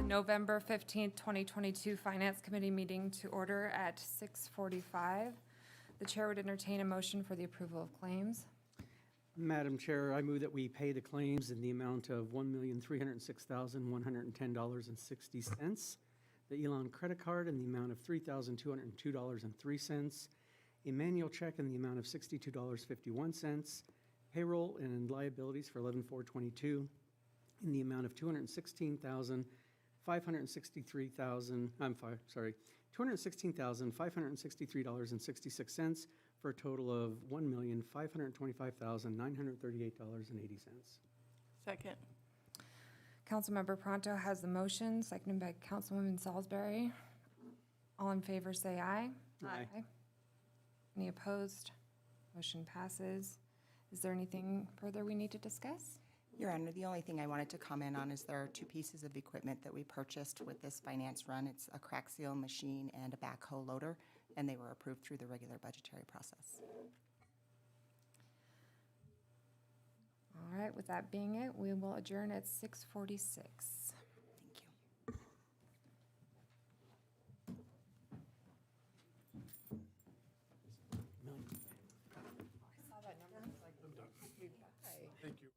November 15th, 2022 Finance Committee meeting to order at 6:45. The chair would entertain a motion for the approval of claims. Madam Chair, I move that we pay the claims in the amount of $1,306,110.60. The Elon credit card in the amount of $3,202.03. A manual check in the amount of $62.51. Payroll and liabilities for 11/4/22 in the amount of $216,563.66 for a total of $1,525,938.80. Second. Councilmember Pronto has the motion, seconded by Councilwoman Salisbury. All in favor, say aye. Aye. Any opposed? Motion passes. Is there anything further we need to discuss? Your Honor, the only thing I wanted to comment on is there are two pieces of equipment that we purchased with this finance run. It's a crack seal machine and a backhoe loader, and they were approved through the regular budgetary process. All right, with that being it, we will adjourn at 6:46. Thank you. I saw that number. Thank you.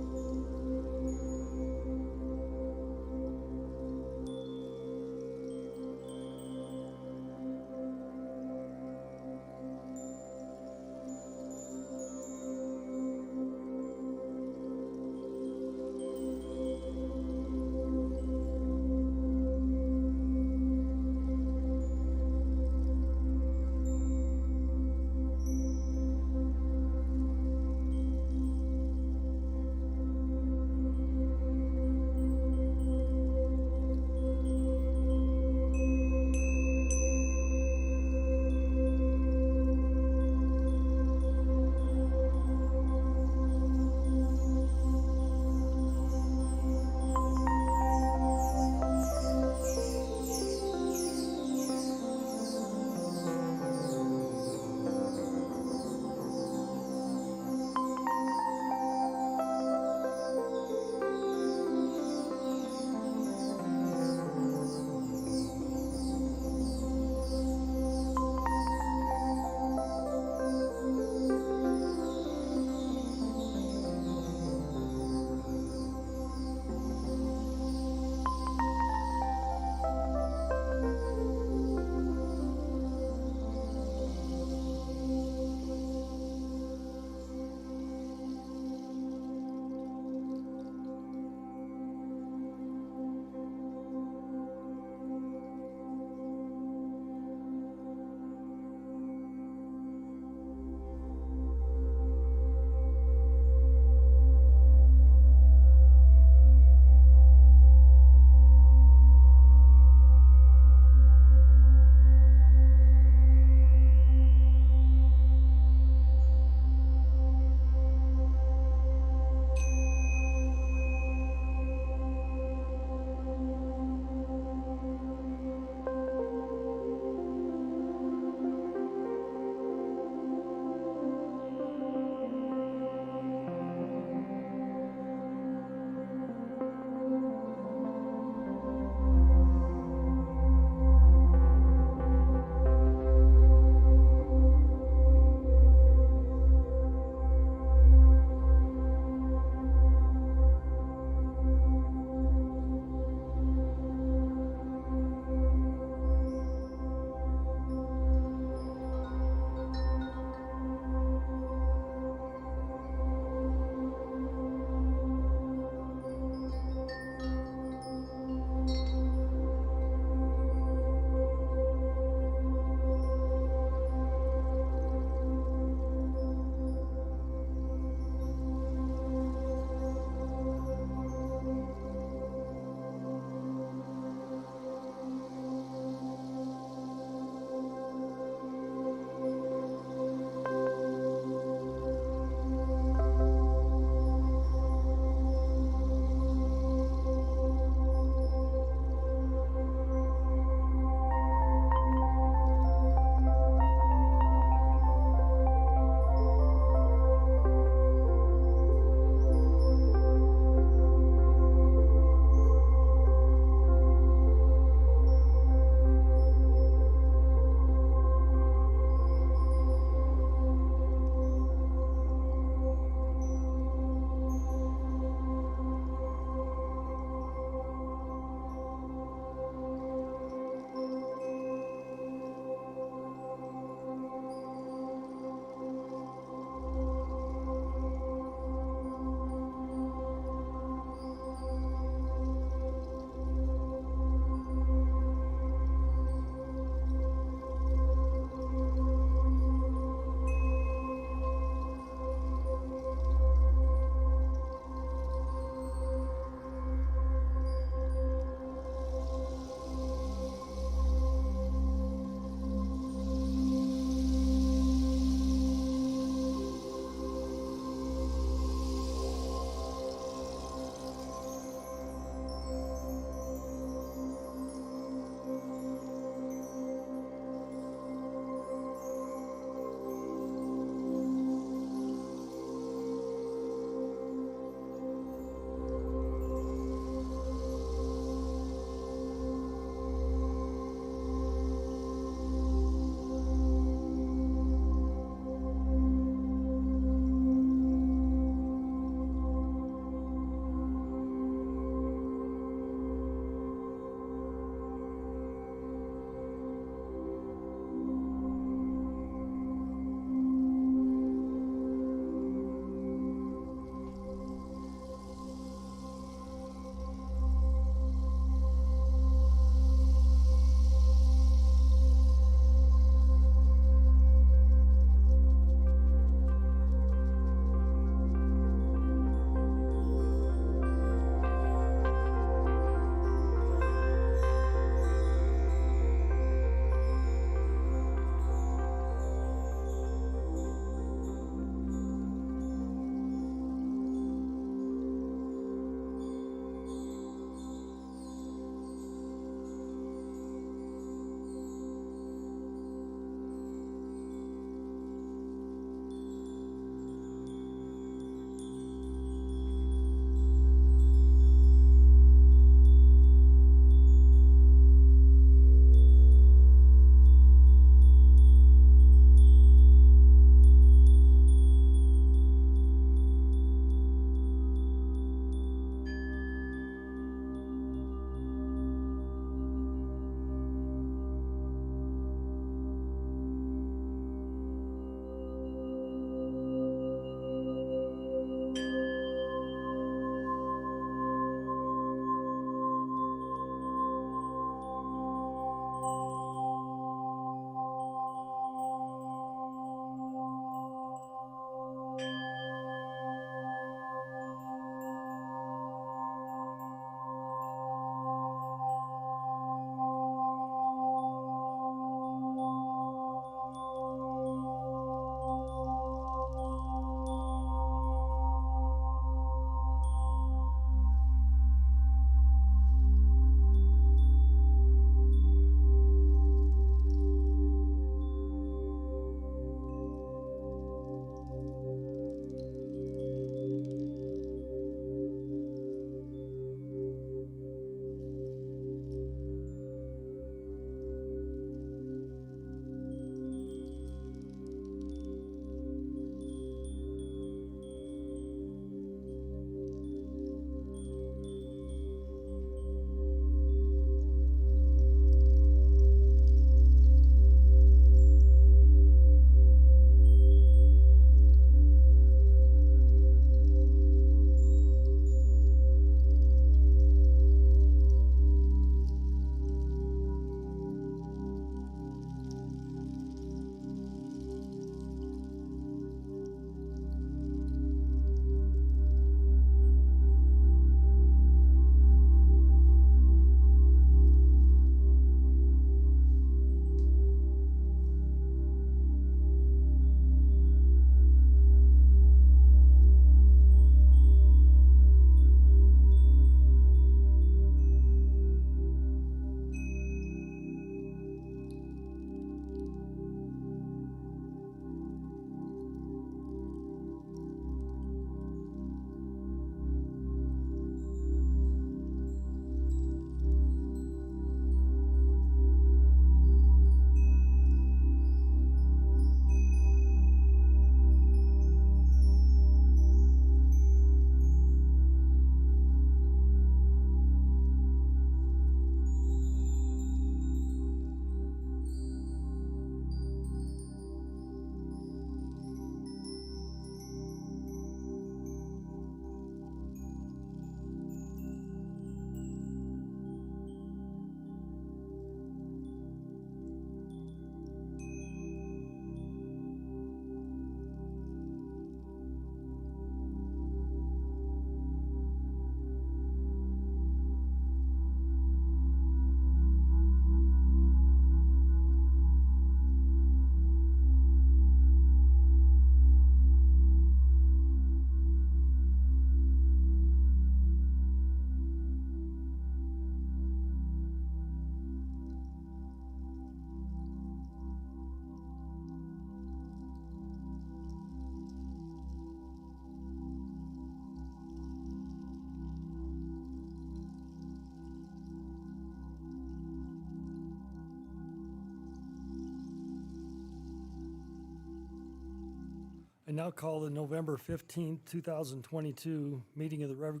now call the November 15th, 2022 meeting of the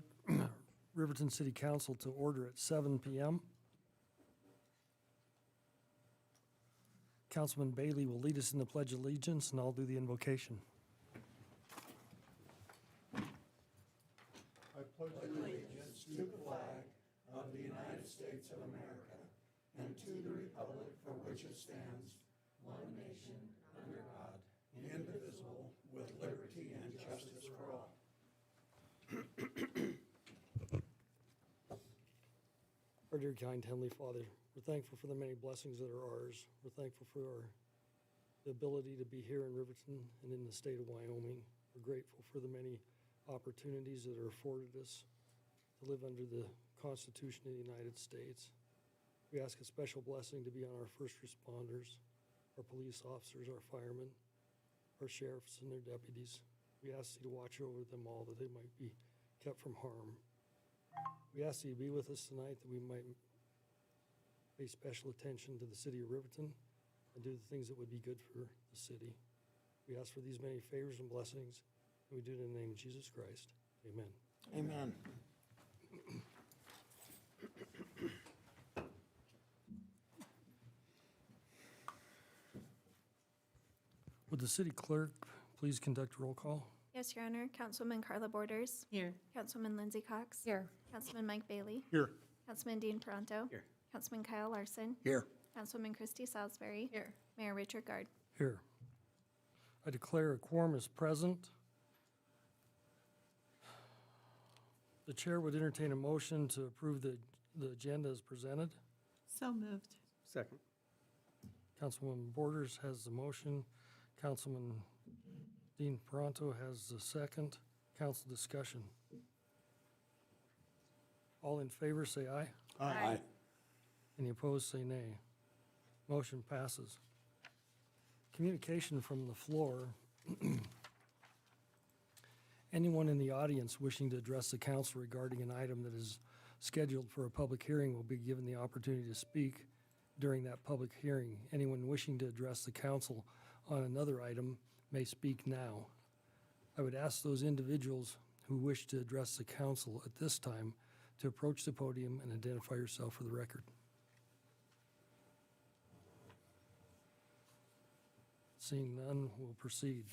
Riverton City Council to order at 7 p.m. Councilman Bailey will lead us in the Pledge of Allegiance, and I'll do the invocation. I pledge allegiance to the flag of the United States of America and to the republic for which it stands, one nation, under God, indivisible, with liberty and justice for all. Our dear kind Heavenly Father, we're thankful for the many blessings that are ours. We're thankful for the ability to be here in Riverton and in the state of Wyoming. We're grateful for the many opportunities that are afforded us to live under the Constitution of the United States. We ask a special blessing to be on our first responders, our police officers, our firemen, our sheriffs and their deputies. We ask you to watch over them all, that they might be kept from harm. We ask you to be with us tonight, that we might pay special attention to the city of Riverton and do the things that would be good for the city. We ask for these many favors and blessings, and we do it in the name of Jesus Christ. Amen. Amen. Would the city clerk please conduct a roll call? Yes, Your Honor. Councilwoman Carla Borders. Here. Councilman Lindsay Cox. Here. Councilman Mike Bailey. Here. Councilman Dean Toronto. Here. Councilman Kyle Larson. Here. Councilwoman Christy Salisbury. Here. Mayor Richard Gard. Here. I declare a quorum is present. The chair would entertain a motion to approve the agenda as presented. So moved. Second. Councilwoman Borders has the motion. Councilman Dean Toronto has the second. Council discussion. All in favor, say aye. Aye. Any opposed, say nay. Motion passes. Communication from the floor. Anyone in the audience wishing to address the council regarding an item that is scheduled for a public hearing will be given the opportunity to speak during that public hearing. Anyone wishing to address the council on another item may speak now. I would ask those individuals who wish to address the council at this time to approach the podium and identify yourself for the record. Seeing none, we'll proceed.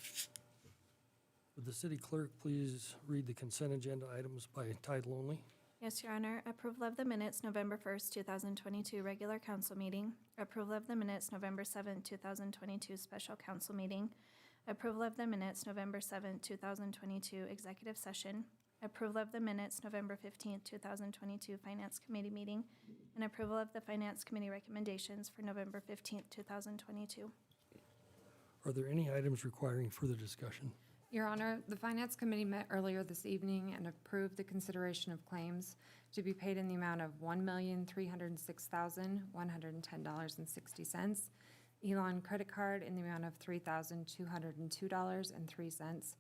Would the city clerk please read the consent agenda items by title only? Yes, Your Honor. Approval of the minutes, November 1st, 2022, regular council meeting. Approval of the minutes, November 7th, 2022, special council meeting. Approval of the minutes, November 7th, 2022, executive session. Approval of the minutes, November 15th, 2022, Finance Committee meeting. And approval of the Finance Committee recommendations for November 15th, 2022. Are there any items requiring further discussion? Your Honor, the Finance Committee met earlier this evening and approved the consideration of claims to be paid in the amount of $1,306,110.60. Elon credit card in the amount of $3,202.03.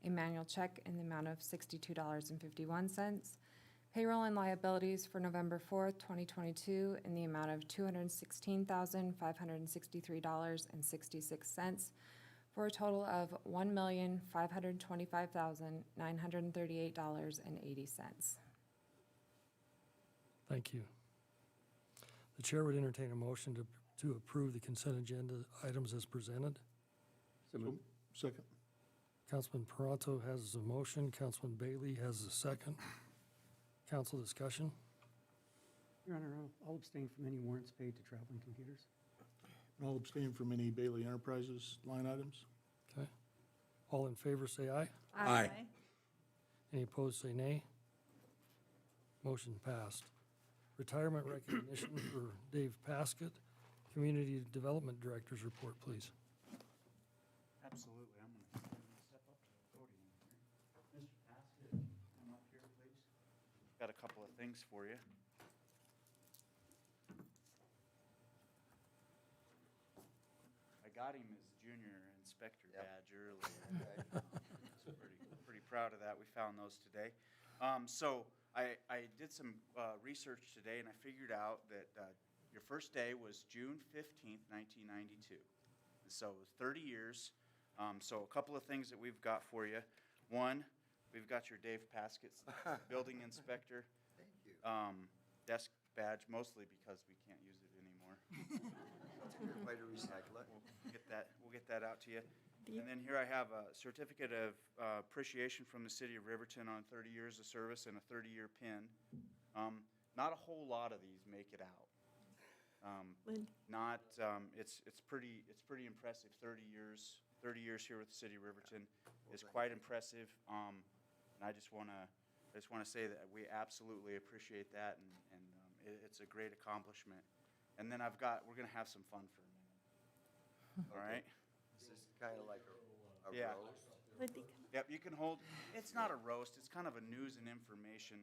A manual check in the amount of $62.51. Payroll and liabilities for November 4th, 2022 in the amount of $216,563.66. For a total of $1,525,938.80. Thank you. The chair would entertain a motion to approve the consent agenda items as presented. So moved. Second. Councilman Toronto has the motion. Councilman Bailey has the second. Council discussion. Your Honor, I'll abstain from any warrants paid to traveling computers. I'll abstain from any Bailey Enterprises line items. Okay. All in favor, say aye. Aye. Any opposed, say nay. Motion passed. Retirement recognition for Dave Paskett. Community Development Director's report, please. Absolutely. I'm going to step up to the podium here. Mr. Paskett, come up here, please. Got a couple of things for you. I got him his junior inspector badge earlier. Pretty proud of that. We found those today. So I did some research today, and I figured out that your first day was June 15th, 1992. So 30 years So a couple of things that we've got for you. One, we've got your Dave Paskett building inspector Thank you. desk badge, mostly because we can't use it anymore. That's a good way to recycle it. We'll get that out to you. And then here I have a certificate of appreciation from the city of Riverton on 30 years of service and a 30-year pin. Not a whole lot of these make it out. It's pretty impressive. 30 years here with the city of Riverton is quite impressive. And I just want to say that we absolutely appreciate that, and it's a great accomplishment. And then we're going to have some fun for a minute. All right? This is kind of like a Yeah. roast. Yep, you can hold, it's not a roast, it's kind of a news and information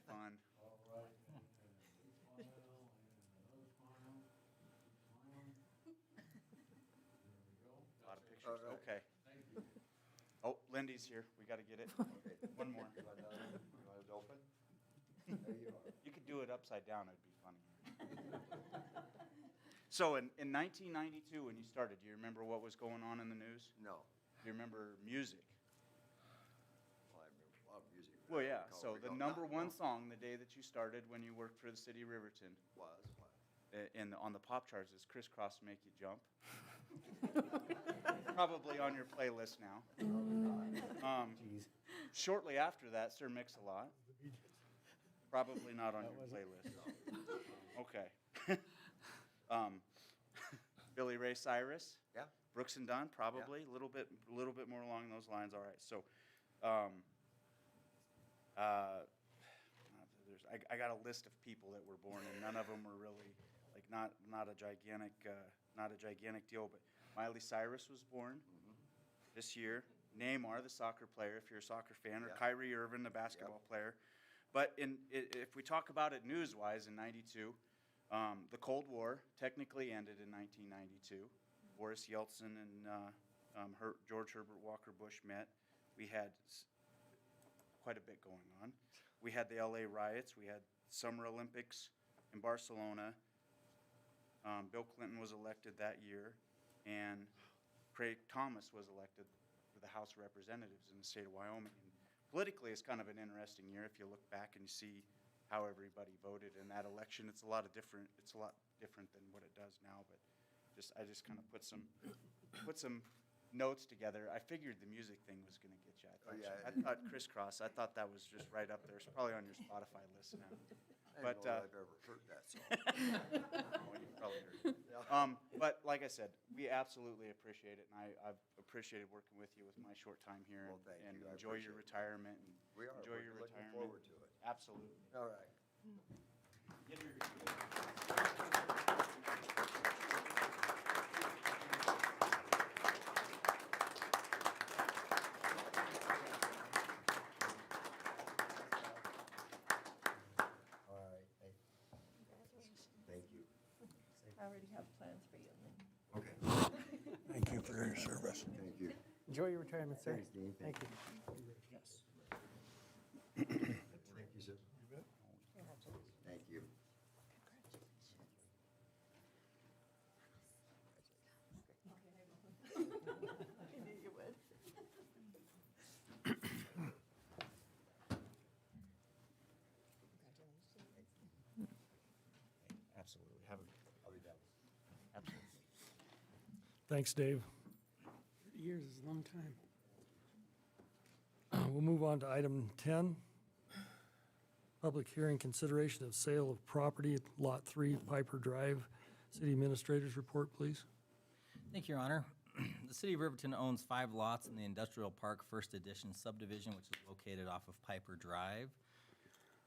fun. A lot of pictures, All right. okay. Oh, Lindy's here, we gotta get it. One more. You want it open? There you are. You could do it upside down, it'd be funny. So in 1992, when you started, do you remember what was going on in the news? No. Do you remember music? Well, I remember a lot of music. but Well, I yeah, don't so the recall. number No, one no. song the day that you started when you worked for the city of Riverton Was what? on the pop charts is Crisscross Make You Jump. Probably on your playlist now. Shortly after that, Sir Mix-a-Lot. Probably not on your playlist. Okay. Billy Ray Cyrus. Yeah. Brooks and Dunn, probably a little bit more along those lines. All right, so I got a list of people that were born, and none of them were really like not a gigantic deal. But Miley Cyrus was born this year. Neymar, the soccer player, if you're a soccer fan, or Yeah. Kyrie Irving, the basketball player. But if we talk about it news-wise, in '92, the Cold War technically ended in 1992. Boris Yeltsin and George Herbert Walker Bush met. We had quite a bit going on. We had the LA riots. We had Summer Olympics in Barcelona. Bill Clinton was elected that year, and Craig Thomas was elected for the House of Representatives in the state of Wyoming. And politically, it's kind of an interesting year if you look back and you see how everybody voted in that election. It's a lot different than what it does now, but I just kind of put some notes together. I figured the music thing was going to get you. I thought Crisscross. I thought that was just right up there. It's probably on your Spotify list now. I But, don't know if I've ever heard that song. Well, you probably heard it. But like I said, we absolutely appreciate it, and I've appreciated working with you with my short time here. Well, thank and you. I enjoy your appreciate it. retirement. And We are. enjoy We're your looking retirement. forward to it. Absolutely. All right. Get your- All right. Thank you. I already have plans for you, Lynn. Okay. Thank you for your service. Thank you. Enjoy your retirement, sir. Thanks, Dean. Thank you. Yes. Thank you, sir. Thank you. I knew you would. Absolutely. I'll be down. Absolutely. Thanks, Dave. 30 years is a long time. We'll move on to item 10. Public hearing consideration of sale of property at Lot 3, Piper Drive. City Administrator's report, please. Thank you, Your Honor. The City of Riverton owns 5 lots in the Industrial Park First Edition subdivision, which is located off of Piper Drive.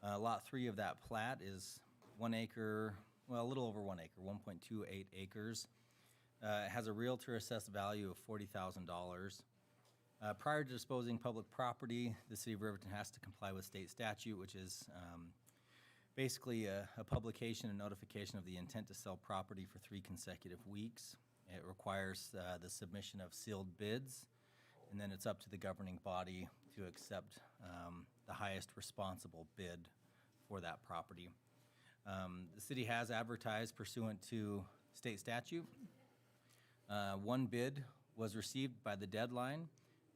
Lot 3 of that plat is 1 acre, well, a little over 1 acre, 1.28 acres. It has a Realtor assessed value of $40,000. Prior to disposing public property, the City of Riverton has to comply with state statute, which is basically a publication and notification of the intent to sell property for 3 consecutive weeks. It requires the submission of sealed bids, and then it's up to the governing body to accept the highest responsible bid for that property. The city has advertised pursuant to state statute. 1 bid was received by the deadline.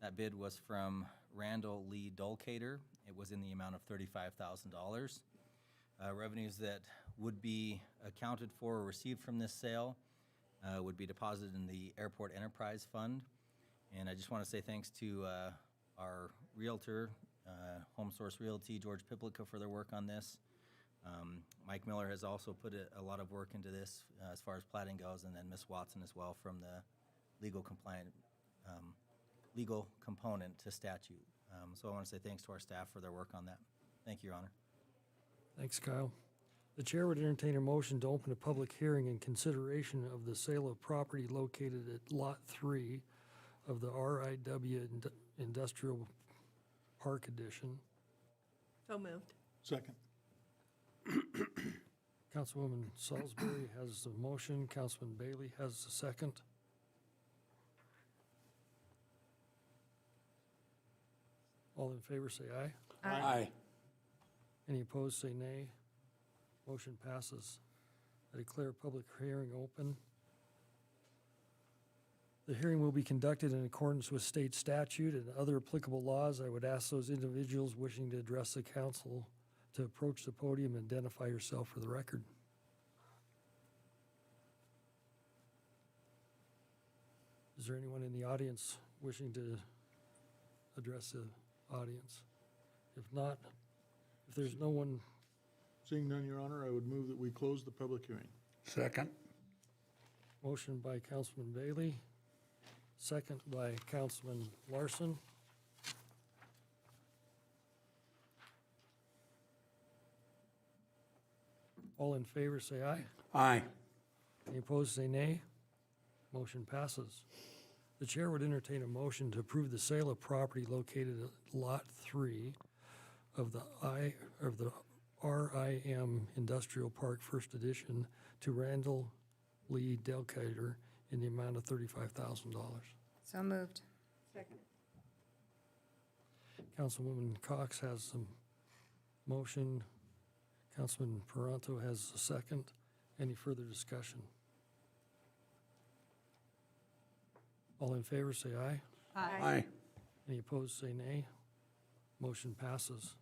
That bid was from Randall Lee Dulcater. It was in the amount of $35,000. Revenues that would be accounted for or received from this sale would be deposited in the Airport Enterprise Fund. And I just want to say thanks to our realtor, Home Source Realty, George Piplica, for their work on this. Mike Miller has also put a lot of work into this as far as plating goes, and then Ms. Watson as well from the legal component to statute. So I want to say thanks to our staff for their work on that. Thank you, Your Honor. Thanks, Kyle. The chair would entertain a motion to open a public hearing in consideration of the sale of property located at Lot 3 of the RIW Industrial Park Edition. So moved. Second. Councilwoman Salisbury has the motion. Councilman Bailey has the second. All in favor say aye. Aye. Any opposed say nay. Motion passes. I declare public hearing open. The hearing will be conducted in accordance with state statute and other applicable laws. I would ask those individuals wishing to address the council to approach the podium and identify yourself for the record. Is there anyone in the audience wishing to address the audience? If not, if there's no one, Seeing none, Your Honor, I would move that we close the public hearing. Second. motion by Councilman Bailey, second by Councilman Larson. All in favor, say aye. Aye. Any opposed, say nay. Motion passes. The chair would entertain a motion to approve the sale of property located at Lot 3 of the RIM Industrial Park First Edition to Randall Lee Delcater in the amount of $35,000. So moved. Second. Councilwoman Cox has some motion. Councilman Peranto has a second. Any further discussion? All in favor, say aye. Aye. Any opposed, say nay. Motion passes.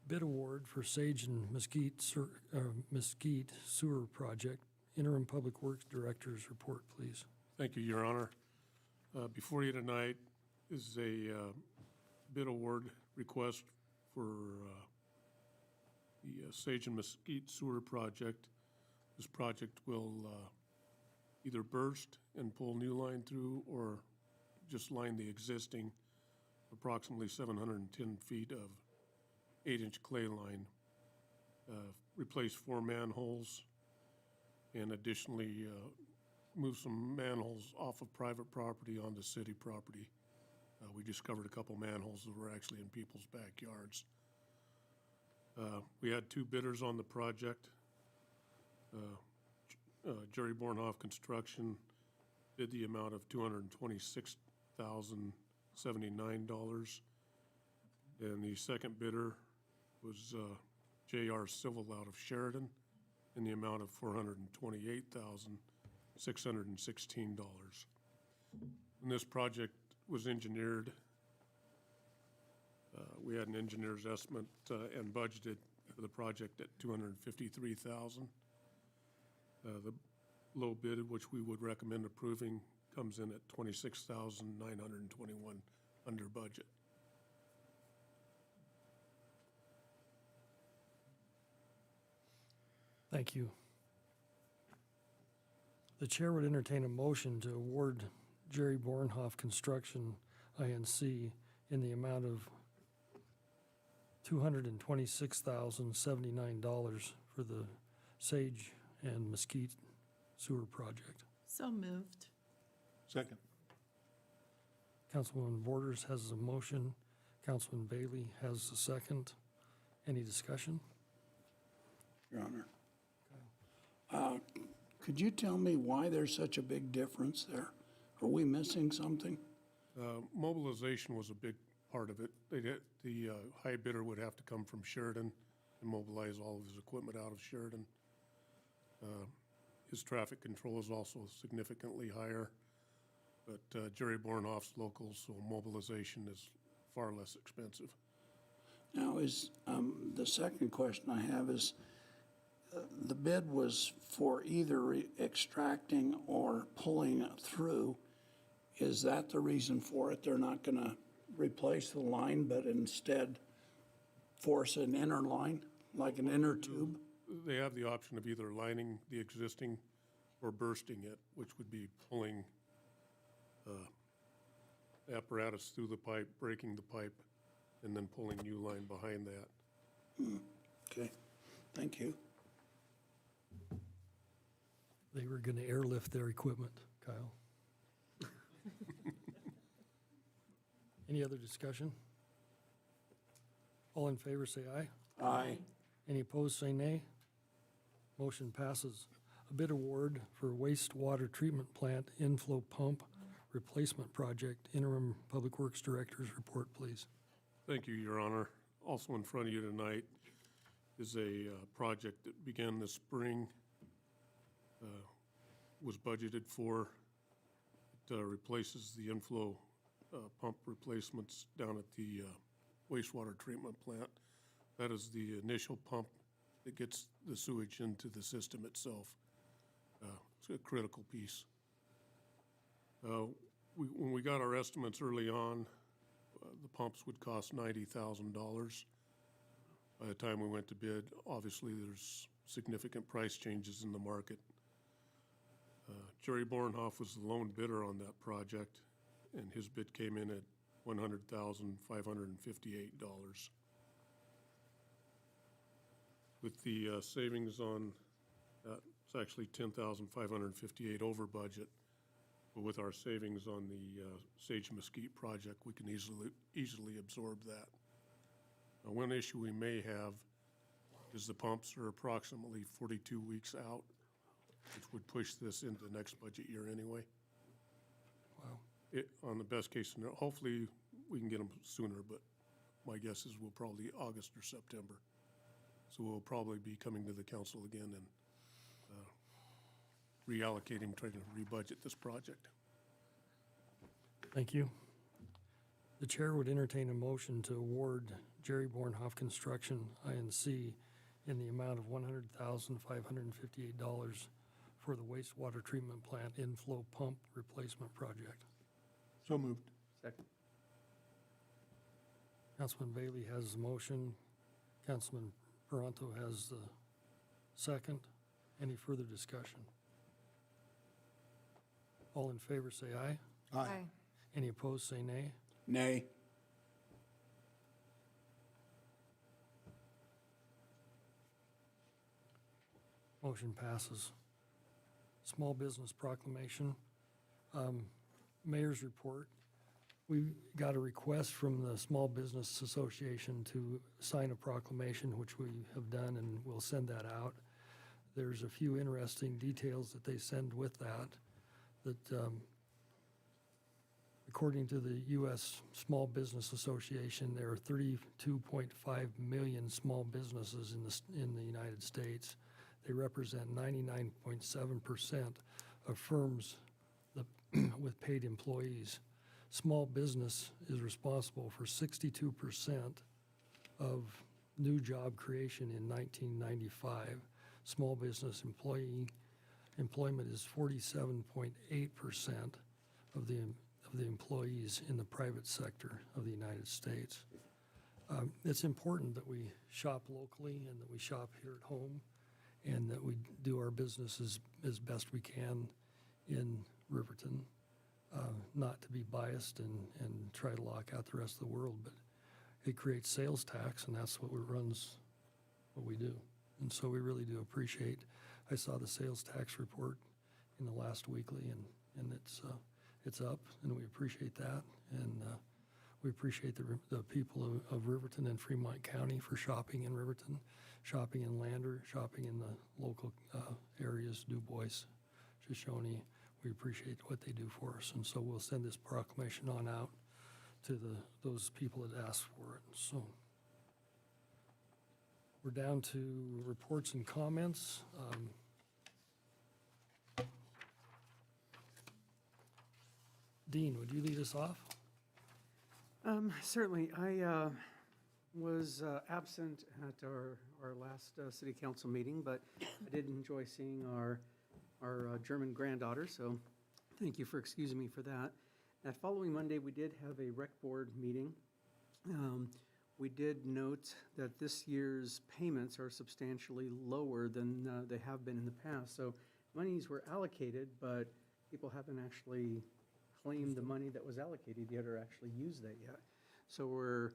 Bid award for Sage and Mesquite Sewer Project. Interim Public Works Director's report, please. Thank you, Your Honor. Before you tonight is a bid award request for the Sage and Mesquite Sewer Project. This project will either burst and pull new line through or just line the existing approximately 710 feet of 8-inch clay line, replace 4 manholes, and additionally move some manholes off of private property onto city property. We discovered a couple manholes that were actually in people's backyards. We had 2 bidders on the project. Jerry Bornhoff Construction bid the amount of $226,079. And the second bidder was J.R. Civil out of Sheridan in the amount of $428,616. When this project was engineered, we had an engineer's estimate and budgeted for the project at $253,000. The low bid, which we would recommend approving, comes in at $26,921 under budget. Thank you. The chair would entertain a motion to award Jerry Bornhoff Construction, INC, in the amount of $226,079 for the Sage and Mesquite Sewer Project. So moved. Second. Councilwoman Borders has a motion. Councilman Bailey has a second. Any discussion? Your Honor. Could you tell me why there's such a big difference there? Are we missing something? Mobilization was a big part of it. The high bidder would have to come from Sheridan and mobilize all of his equipment out of Sheridan. His traffic control is also significantly higher. But Jerry Bornhoff's local, so mobilization is far less expensive. Now is, the second question I have is, the bid was for either extracting or pulling it through. Is that the reason for it? They're not gonna replace the line, but instead force an inner line, like an inner tube? They have the option of either lining the existing or bursting it, which would be pulling apparatus through the pipe, breaking the pipe, and then pulling new line behind that. Okay, thank you. They were going to airlift their equipment, Kyle. Any other discussion? All in favor, say aye. Aye. Any opposed, say nay. Motion passes. A bid award for wastewater treatment plant inflow pump replacement project. Interim Public Works Director's report, please. Thank you, Your Honor. Also in front of you tonight is a project that began this spring, was budgeted for. It replaces the inflow pump replacements down at the wastewater treatment plant. That is the initial pump that gets the sewage into the system itself. It's a critical piece. When we got our estimates early on, the pumps would cost $90,000. By the time we went to bid, obviously there's significant price changes in the market. Jerry Bornhoff was the lone bidder on that project, and his bid came in at $100,558. With the savings on that, it's actually $10,558 over budget. But with our savings on the Sage Mesquite project, we can easily absorb that. Now, one issue we may have is the pumps are approximately 42 weeks out, which would push this into next budget year anyway. Wow. On the best case scenario, hopefully we can get them sooner, but my guess is we'll probably August or September. So we'll probably be coming to the council again and reallocating, trying to rebudget this project. Thank you. The chair would entertain a motion to award Jerry Bornhoff Construction, INC, in the amount of $100,558 for the wastewater treatment plant inflow pump replacement project. So moved. Second. Councilman Bailey has the motion. Councilman Peranto has the second. Any further discussion? All in favor, say aye. Aye. Any opposed, say nay. Nay. Motion passes. Small business proclamation. Mayor's report. We got a request from the Small Business Association to sign a proclamation, which we have done, and we'll send that out. There's a few interesting details that they send with that, according to the U.S. Small Business Association, there are 32.5 million small businesses in the United States. They represent 99.7% of firms with paid employees. Small business is responsible for 62% of new job creation in 1995. Small business employment is 47.8% of the employees in the private sector of the United States. It's important that we shop locally and that we shop here at home and that we do our business as best we can in Riverton. Not to be biased and try to lock out the rest of the world, but it creates sales tax, and that's what runs what we do. And so we really do appreciate. I saw the sales tax report in the last weekly, and it's up, and we appreciate that. And we appreciate the people of Riverton and Fremont County for shopping in Riverton, shopping in Lander, shopping in the local areas, Du Bois, Shoshone. We appreciate what they do for us, and so we'll send this proclamation on out to those people that asked for it. So we're down to reports and comments. Dean, would you lead us off? Certainly. I was absent at our last city council meeting, but I did enjoy seeing our German granddaughter, so thank you for excusing me for that. That following Monday, we did have a rec board meeting. We did note that this year's payments are substantially lower than they have been in the past. So monies were allocated, but people haven't actually claimed the money that was allocated yet or actually used that yet. So we're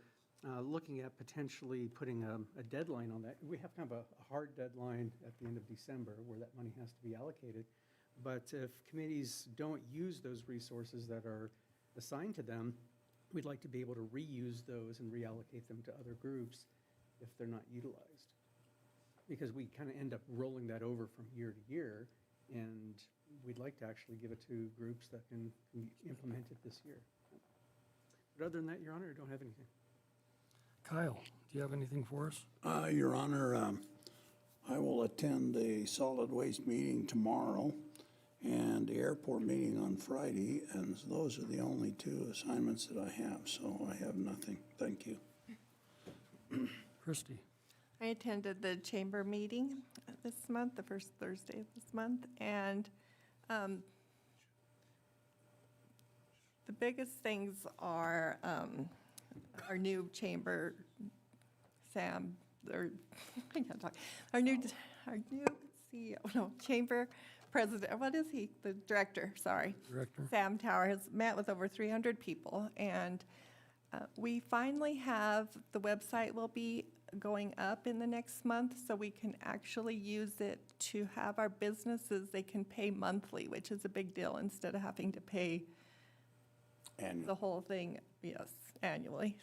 looking at potentially putting a deadline on that. We have kind of a hard deadline at the end of December where that money has to be allocated. But if committees don't use those resources that are assigned to them, we'd like to be able to reuse those and reallocate them to other groups if they're not utilized. Because we kind of end up rolling that over from year to year, and we'd like to actually give it to groups that can implement it this year. But other than that, Your Honor, I don't have anything. Kyle, do you have anything for us? Your Honor, I will attend the solid waste meeting tomorrow and the airport meeting on Friday, and those are the only two assignments that I have, so I have nothing. Thank you. Christie? I attended the chamber meeting this month, the first Thursday of this month, and the biggest things are our new chamber, Sam, or I can't talk, our new CEO, no, chamber president, what is he? The director, sorry. Director. Sam Tower has met with over 300 people, and we finally have, the website will be going up in the next month, so we can actually use it to have our businesses, they can pay monthly, which is a big deal, instead of having to pay the whole thing, yes, annually.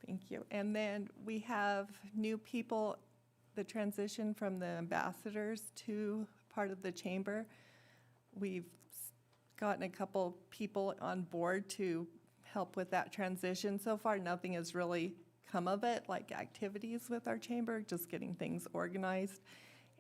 Thank you. And then we have new people, the transition from the ambassadors to part of the chamber. We've gotten a couple people on board to help with that transition. So far, nothing has really come of it, like activities with our chamber, just getting things organized.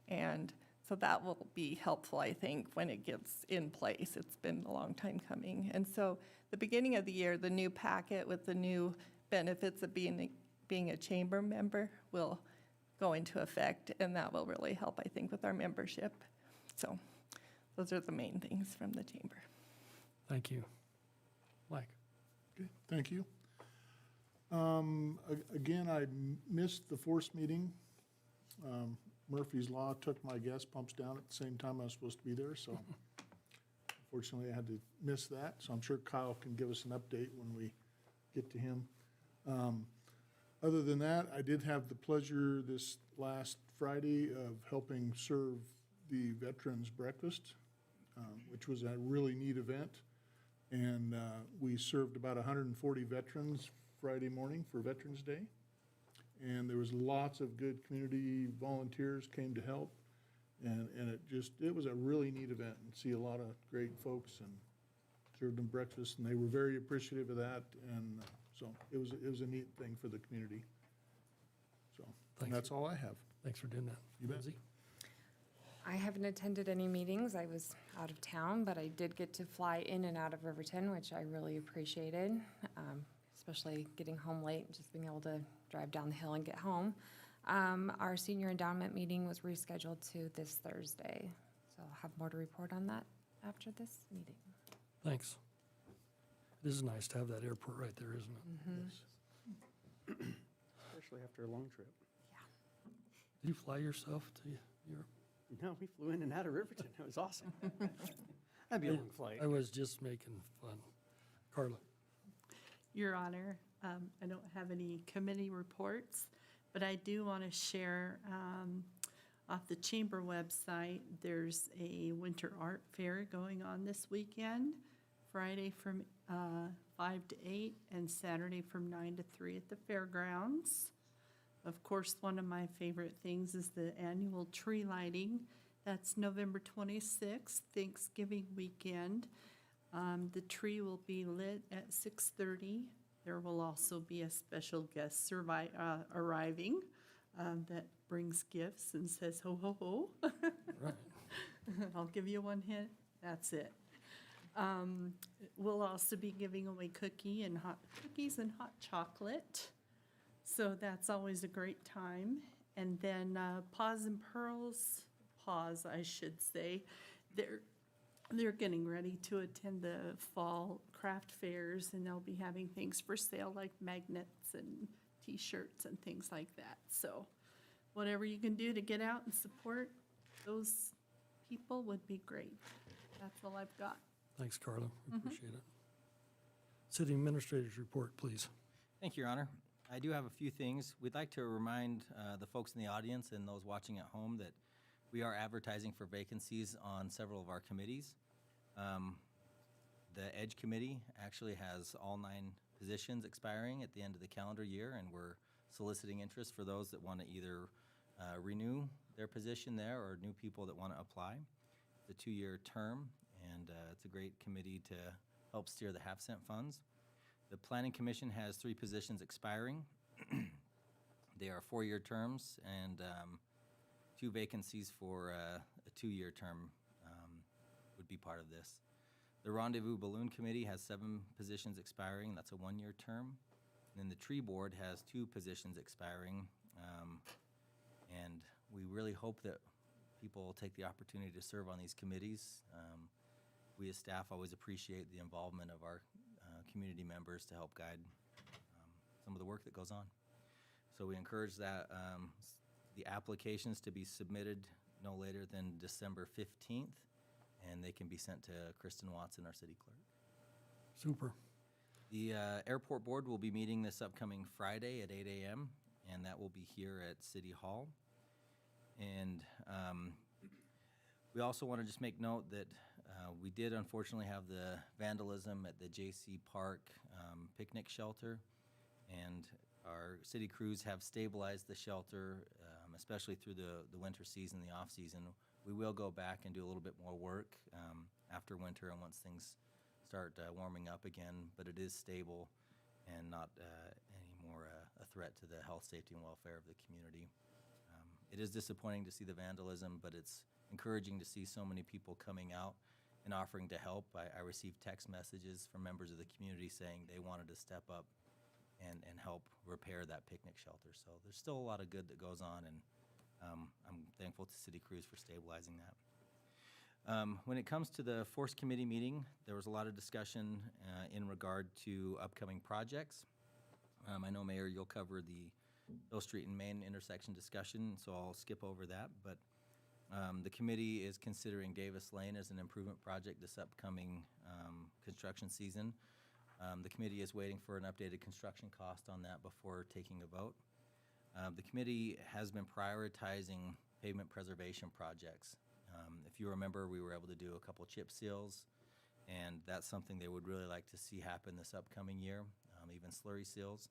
And so that will be helpful, I think, when it gets in place. It's been a long time coming. And so the beginning of the year, the new packet with the new benefits of being a chamber member will go into effect, and that will really help, I think, with our membership. So those are the main things from the chamber. Thank you. Mike? Okay, thank you. Again, I missed the force meeting. Murphy's Law took my gas pumps down at the same time I was supposed to be there, so unfortunately I had to miss that. So I'm sure Kyle can give us an update when we get to him. Other than that, I did have the pleasure this last Friday of helping serve the Veterans Breakfast, which was a really neat event. And we served about 140 veterans Friday morning for Veterans Day. And there was lots of good community volunteers came to help. And it was a really neat event, and see a lot of great folks and served them breakfast, and they were very appreciative of that. And so it was a neat thing for the community. So that's all I have. Thanks for doing that. You bet. Lindsay? I haven't attended any meetings. I was out of town, but I did get to fly in and out of Riverton, which I really appreciated, especially getting home late and just being able to drive down the hill and get home. Our senior endowment meeting was rescheduled to this Thursday, so I'll have more to report on that after this meeting. Thanks. It is nice to have that airport right there, isn't it? Especially after a long trip. Did you fly yourself to Europe? No, we flew in and out of Riverton. It was awesome. That'd be a long flight. I was just making fun. Carla? Your Honor, I don't have any committee reports, but I do want to share off the chamber website, there's a winter art fair going on this weekend, Friday from 5 to 8 and Saturday from 9 to 3 at the fairgrounds. Of course, one of my favorite things is the annual tree lighting. That's November 26th, Thanksgiving weekend. The tree will be lit at 6:30. There will also be a special guest arriving that brings gifts and says ho, ho, ho. Right. I'll give you one hint, that's it. We'll also be giving away cookies and hot chocolate. So that's always a great time. And then Paws and Pearls, Paws, I should say, they're getting ready to attend the fall craft fairs, and they'll be having things for sale like magnets and T-shirts and things like that. So whatever you can do to get out and support those people would be great. That's all I've got. Thanks, Carla. We appreciate it. City Administrator's report, please. Thank you, Your Honor. I do have a few things. We'd like to remind the folks in the audience and those watching at home that we are advertising for vacancies on several of our committees. The Edge Committee actually has all 9 positions expiring at the end of the calendar year, and we're soliciting interest for those that want to either renew their position there or new people that want to apply. It's a 2-year term, and it's a great committee to help steer the half-cent funds. The Planning Commission has 3 positions expiring. They are 4-year terms, and 2 vacancies for a 2-year term would be part of this. The Rendezvous Balloon Committee has 7 positions expiring. That's a 1-year term. And then the Tree Board has 2 positions expiring. And we really hope that people will take the opportunity to serve on these committees. We as staff always appreciate the involvement of our community members to help guide some of the work that goes on. So we encourage that the applications to be submitted no later than December 15th, and they can be sent to Kristen Watson, our city clerk. Super. The Airport Board will be meeting this upcoming Friday at 8 a.m., and that will be here at City Hall. And we also want to just make note that we did unfortunately have the vandalism at the J.C. Park picnic shelter, and our city crews have stabilized the shelter, especially through the winter season, the off-season. We will go back and do a little bit more work after winter and once things start warming up again, but it is stable and not any more a threat to the health, safety, and welfare of the community. It is disappointing to see the vandalism, but it's encouraging to see so many people coming out and offering to help. I received text messages from members of the community saying they wanted to step up and help repair that picnic shelter. So there's still a lot of good that goes on, and I'm thankful to City Crews for stabilizing that. When it comes to the Force Committee meeting, there was a lot of discussion in regard to upcoming projects. I know, Mayor, you'll cover the Hill Street and Main intersection discussion, so I'll skip over that. But the committee is considering Davis Lane as an improvement project this upcoming construction season. The committee is waiting for an updated construction cost on that before taking a vote. The committee has been prioritizing pavement preservation projects. If you remember, we were able to do a couple chip seals, and that's something they would really like to see happen this upcoming year, even slurry seals.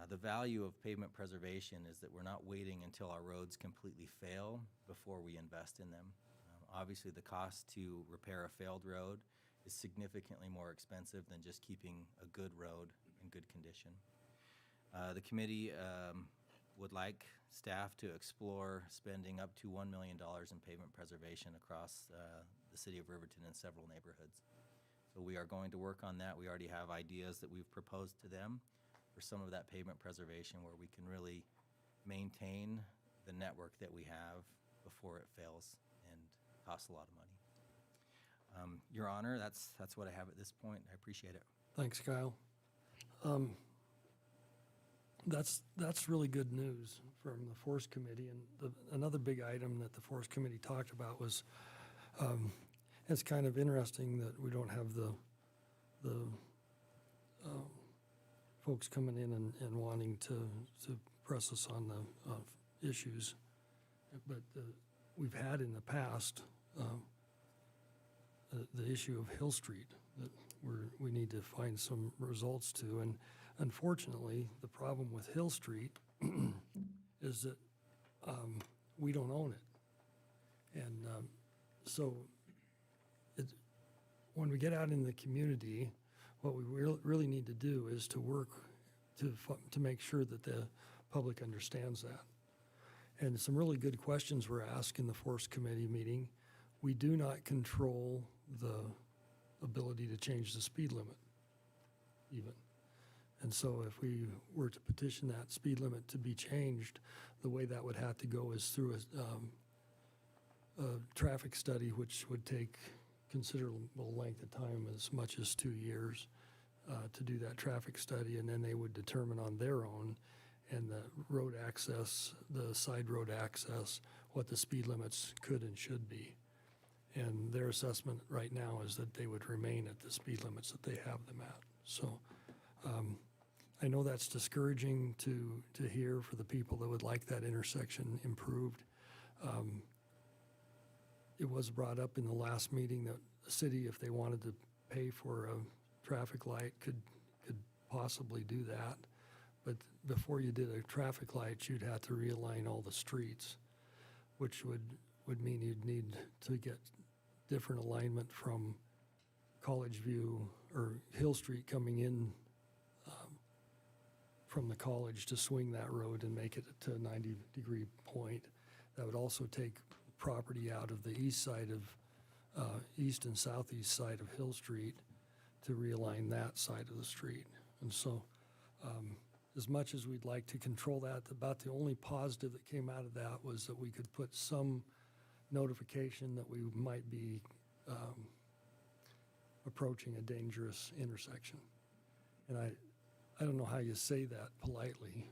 The value of pavement preservation is that we're not waiting until our roads completely fail before we invest in them. Obviously, the cost to repair a failed road is significantly more expensive than just keeping a good road in good condition. The committee would like staff to explore spending up to $1 million in pavement preservation across the city of Riverton in several neighborhoods. So we are going to work on that. We already have ideas that we've proposed to them for some of that pavement preservation where we can really maintain the network that we have before it fails and costs a lot of money. Your Honor, that's what I have at this point. I appreciate it. Thanks, Kyle. That's really good news from the Force Committee. And another big item that the Force Committee talked about was, it's kind of interesting that we don't have the folks coming in and wanting to press us on the issues. But we've had in the past the issue of Hill Street that we need to find some results to. And unfortunately, the problem with Hill Street is that we don't own it. And so when we get out in the community, what we really need to do is to work to make sure that the public understands that. And some really good questions were asked in the Force Committee meeting. We do not control the ability to change the speed limit even. And so if we were to petition that speed limit to be changed, the way that would have to go is through a traffic study, which would take considerable length of time, as much as 2 years, to do that traffic study, and then they would determine on their own, and the road access, the side road access, what the speed limits could and should be. And their assessment right now is that they would remain at the speed limits that they have them at. So I know that's discouraging to hear for the people that would like that intersection improved. It was brought up in the last meeting that the city, if they wanted to pay for a traffic light, could possibly do that. But before you did a traffic light, you'd have to realign all the streets, which would mean you'd need to get different alignment from College View or Hill Street coming in from the college to swing that road and make it to a 90-degree point. That would also take property out of the east side of, east and southeast side of Hill Street to realign that side of the street. And so as much as we'd like to control that, about the only positive that came out of that was that we could put some notification that we might be approaching a dangerous intersection. And I don't know how you say that politely.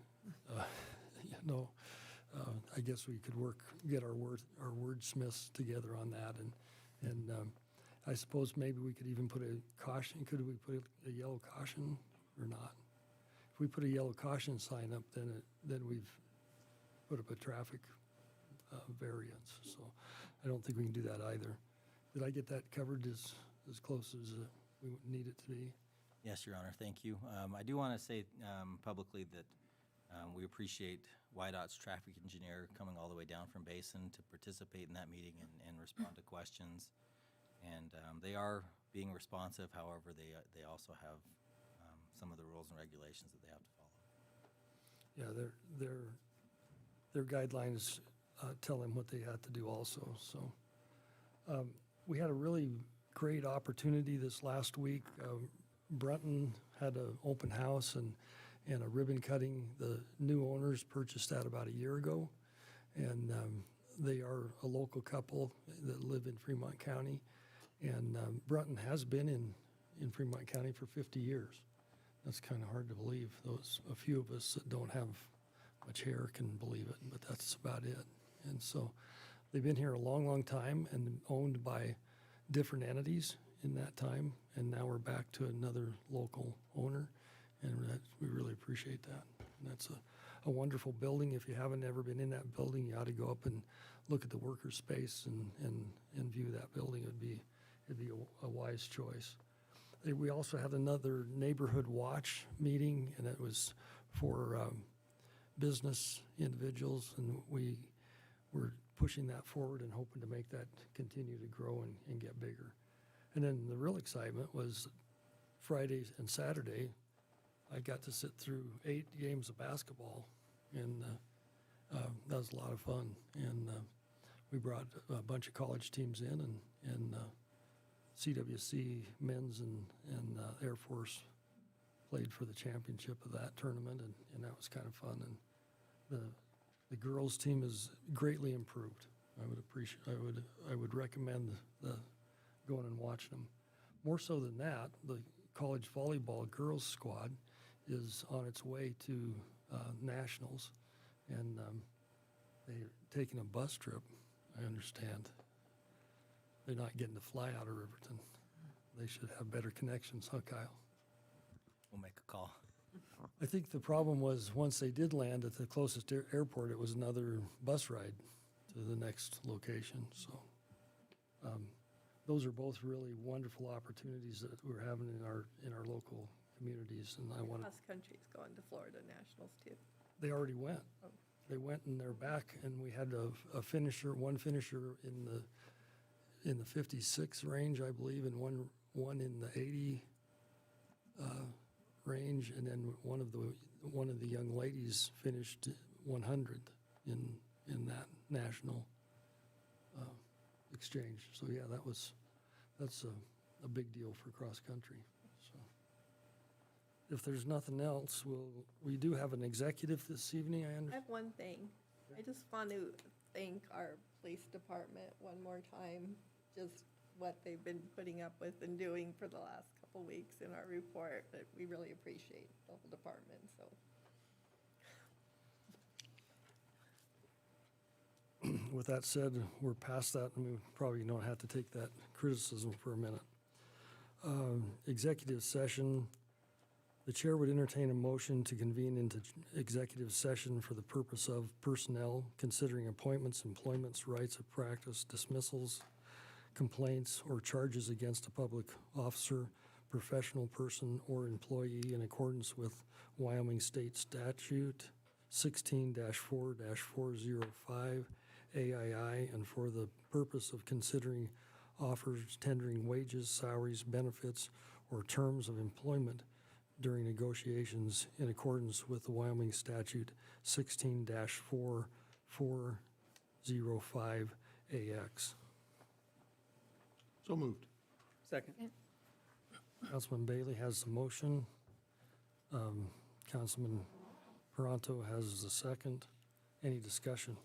I guess we could get our wordsmiths together on that, and I suppose maybe we could even put a caution. Could we put a yellow caution or not? If we put a yellow caution sign up, then we've put up a traffic variance. So I don't think we can do that either. Did I get that covered as close as we need it to be? Yes, Your Honor, thank you. I do want to say publicly that we appreciate YDOT's traffic engineer coming all the way down from Basin to participate in that meeting and respond to questions. And they are being responsive. However, they also have some of the rules and regulations that they have to follow. Yeah, their guidelines tell them what they have to do also. So we had a really great opportunity this last week. Brunton had an open house and a ribbon cutting. The new owners purchased that about a year ago, and they are a local couple that live in Fremont County. And Brunton has been in Fremont County for 50 years. That's kind of hard to believe. A few of us that don't have much hair can believe it, but that's about it. And so they've been here a long, long time and owned by different entities in that time. And now we're back to another local owner, and we really appreciate that. And that's a wonderful building. If you haven't ever been in that building, you ought to go up and look at the worker space and view that building. It'd be a wise choice. We also had another neighborhood watch meeting, and it was for business individuals, and we were pushing that forward and hoping to make that continue to grow and get bigger. And then the real excitement was Friday and Saturday, I got to sit through 8 games of basketball, and that was a lot of fun. And we brought a bunch of college teams in, and CWC men's and Air Force played for the championship of that tournament, and that was kind of fun. And the girls' team is greatly improved. I would recommend going and watching them. More so than that, the college volleyball girls squad is on its way to nationals, and they're taking a bus trip, I understand. They're not getting to fly out of Riverton. They should have better connections, huh, Kyle? We'll make a call. I think the problem was once they did land at the closest airport, it was another bus ride to the next location. So those are both really wonderful opportunities that we're having in our local communities, and I want to. Cross country's going to Florida Nationals too. They already went. Oh. They went and they're back, and we had one finisher in the 56 range, I believe, and one in the 80 range, and then one of the young ladies finished 100 in that national exchange. So yeah, that's a big deal for cross-country, so. If there's nothing else, we do have an executive this evening, I I understand. have one thing. I just want to thank our police department one more time, just what they've been putting up with and doing for the last couple weeks in our report, but we really appreciate the whole department, so. With that said, we're past that, and we probably don't have to take that criticism for a minute. Executive session, the chair would entertain a motion to convene into executive session for the purpose of personnel, considering appointments, employments, rights of practice, dismissals, complaints, or charges against a public officer, professional person, or employee in accordance with Wyoming State Statute 16-4-405 AII, and for the purpose of considering offers, tendering wages, salaries, benefits, or terms of employment during negotiations in accordance with the Wyoming Statute 16-4405 AX. So moved. Second. Councilman Bailey has the motion. Councilman Peranto has the second. Any discussion?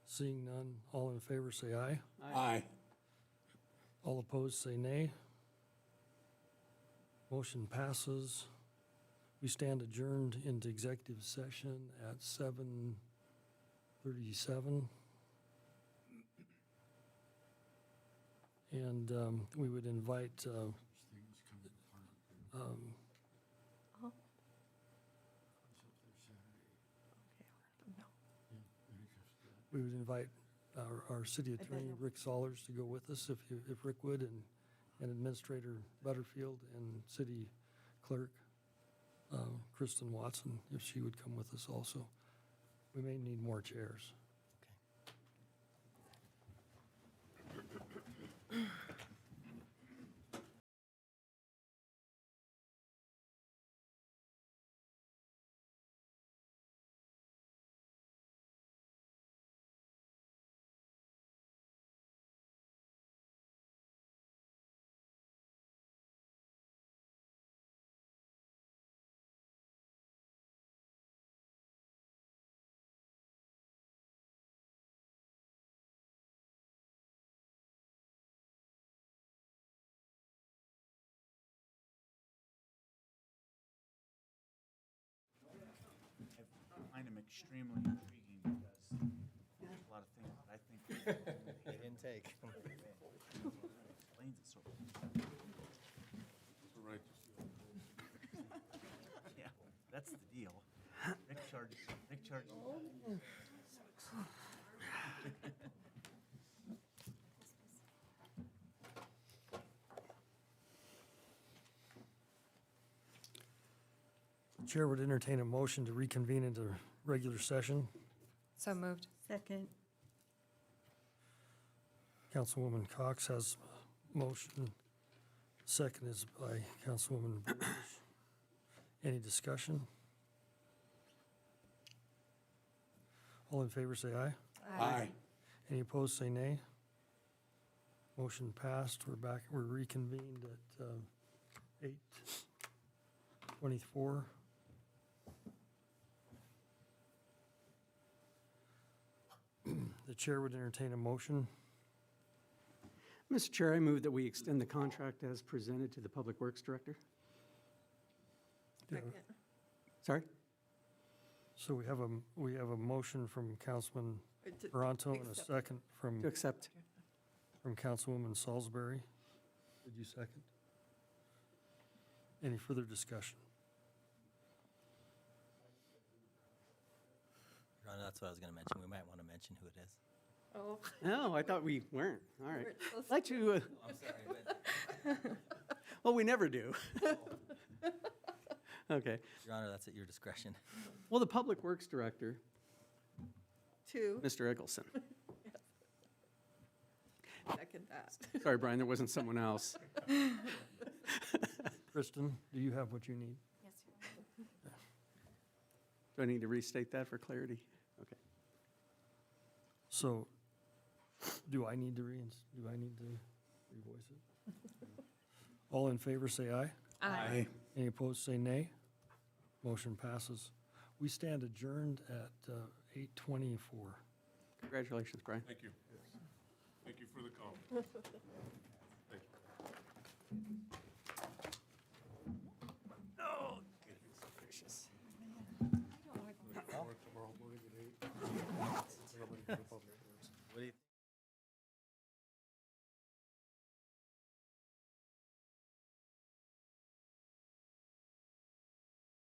Seeing none, all in favor say aye. Aye. All opposed say nay. Motion passes. We stand adjourned into executive session at 7:37. And we would invite we would invite our city attorney, Rick Sollers, to go with us, if Rick would, and Administrator Butterfield, and city clerk, Kristen Watson, if she would come with us also. We may need more chairs. I find him extremely intriguing because there's a lot of things that I think They didn't take. explains it so. Right. Yeah, that's the deal. Rick charges. Chair would entertain a motion to reconvene into regular session. So moved. Second. Councilwoman Cox has a motion. Second is by Councilwoman Burgess. Any discussion? All in favor say aye. Aye. Any opposed say nay. Motion passed. We're reconvened at 8:24. The chair would entertain a motion. Mr. Chair, I move that we extend the contract as presented to the Public Works Director. Second. Sorry? So we have a motion from Councilman To Toronto and a accept. second from To accept. Councilwoman Salisbury. Did you second? Any further discussion? Your Honor, that's what I was going to mention. We might want to mention who it is. Oh. No, I thought we weren't. All right. we're supposed I'd like to, I'm sorry, but well, we never do. Okay. Your Honor, that's at your discretion. Well, the Public Works Director, Two. Mr. Eggleston. Second that. Sorry, Brian, there wasn't someone else. Kristen, do you have what you need? Yes, Your Honor. Do I need to restate that for clarity? Okay. So, do I need to Revoice it. All in favor, say aye. Aye. Any opposed, say nay. Motion passes. We stand adjourned at 8:24. Congratulations, Brian. Thank you. Thank you for the call. Thank you. Tomorrow morning at 8. Everybody for the public.